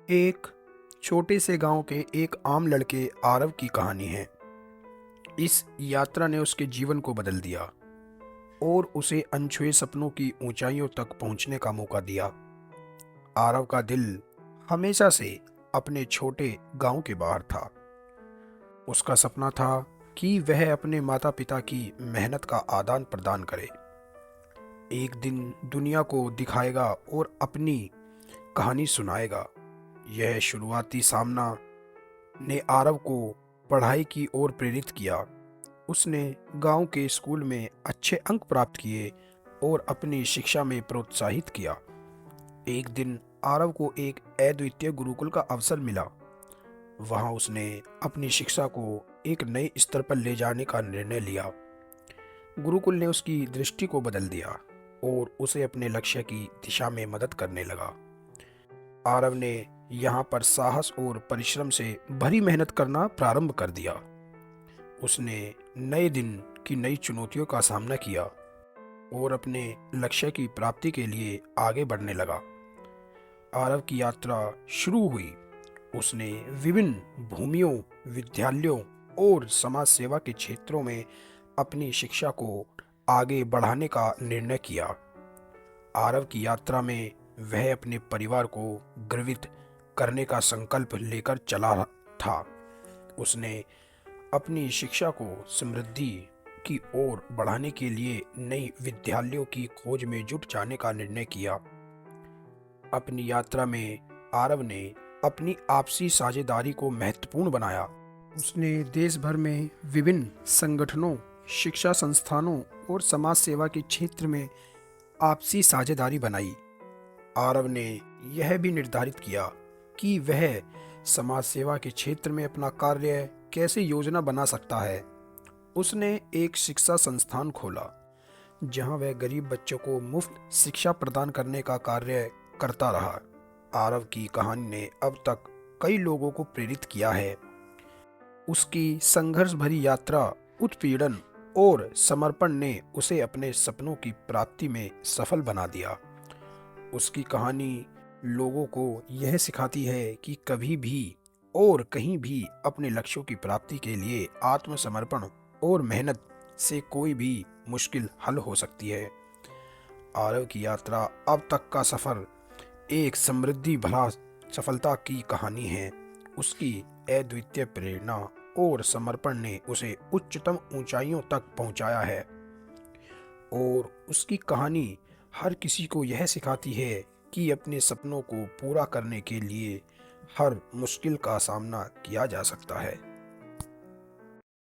एक छोटे से गांव के एक आम लड़के आरव की कहानी है। इस यात्रा ने उसके जीवन को बदल दिया और उसे अनछुए सपनों की ऊंचाइयों तक पहुंचने का मौका दिया। आरव का दिल हमेशा से अपने छोटे गांव के बाहर था। उसका सपना था कि वह अपने माता पिता की मेहनत का आदान प्रदान करे, एक दिन दुनिया को दिखाएगा और अपनी कहानी सुनाएगा। यह शुरुआती सामना ने आरव को पढ़ाई की ओर प्रेरित किया। उसने गांव के स्कूल में अच्छे अंक प्राप्त किए और अपनी शिक्षा में प्रोत्साहित किया। एक दिन आरव को एक अद्वितीय गुरुकुल का अवसर मिला। वहां उसने अपनी शिक्षा को एक नए स्तर पर ले जाने का निर्णय लिया। गुरुकुल ने उसकी दृष्टि को बदल दिया और उसे अपने लक्ष्य की दिशा में मदद करने लगा। आरव ने यहाँ पर साहस और परिश्रम से भरी मेहनत करना प्रारंभ कर दिया। उसने नए दिन की नई चुनौतियों का सामना किया और अपने लक्ष्य की प्राप्ति के लिए आगे बढ़ने लगा। आरव की यात्रा शुरू हुई। उसने विभिन्न भूमियों, विद्यालयों और समाज सेवा के क्षेत्रों में अपनी शिक्षा को आगे बढ़ाने का निर्णय किया। आरव की यात्रा में वह अपने परिवार को गर्वित करने का संकल्प लेकर चला था। उसने अपनी शिक्षा को समृद्धि की ओर बढ़ाने के लिए नई विद्यालयों की खोज में जुट जाने का निर्णय किया। अपनी यात्रा में आरव ने अपनी आपसी साझेदारी को महत्वपूर्ण बनाया। उसने देश भर में विभिन्न संगठनों, शिक्षा संस्थानों और समाज सेवा के क्षेत्र में आपसी साझेदारी बनाई। आरव ने यह भी निर्धारित किया कि वह समाज सेवा के क्षेत्र में अपना कार्य कैसे योजना बना सकता है। उसने एक शिक्षा संस्थान खोला जहां वह गरीब बच्चों को मुफ्त शिक्षा प्रदान करने का कार्य करता रहा। आरव की कहानी ने अब तक कई लोगों को प्रेरित किया है। उसकी संघर्ष भरी यात्रा, उत्पीड़न और समर्पण ने उसे अपने सपनों की प्राप्ति में सफल बना दिया। उसकी कहानी लोगों को यह सिखाती है कि कभी भी और कहीं भी अपने लक्ष्यों की प्राप्ति के लिए आत्मसमर्पण और मेहनत से कोई भी मुश्किल हल हो सकती है। आरव की यात्रा अब तक का सफर एक समृद्धि भरा सफलता की कहानी है। उसकी अद्वितीय प्रेरणा और समर्पण ने उसे उच्चतम ऊंचाइयों तक पहुंचाया है और उसकी कहानी हर किसी को यह सिखाती है कि अपने सपनों को पूरा करने के लिए हर मुश्किल का सामना किया जा सकता है।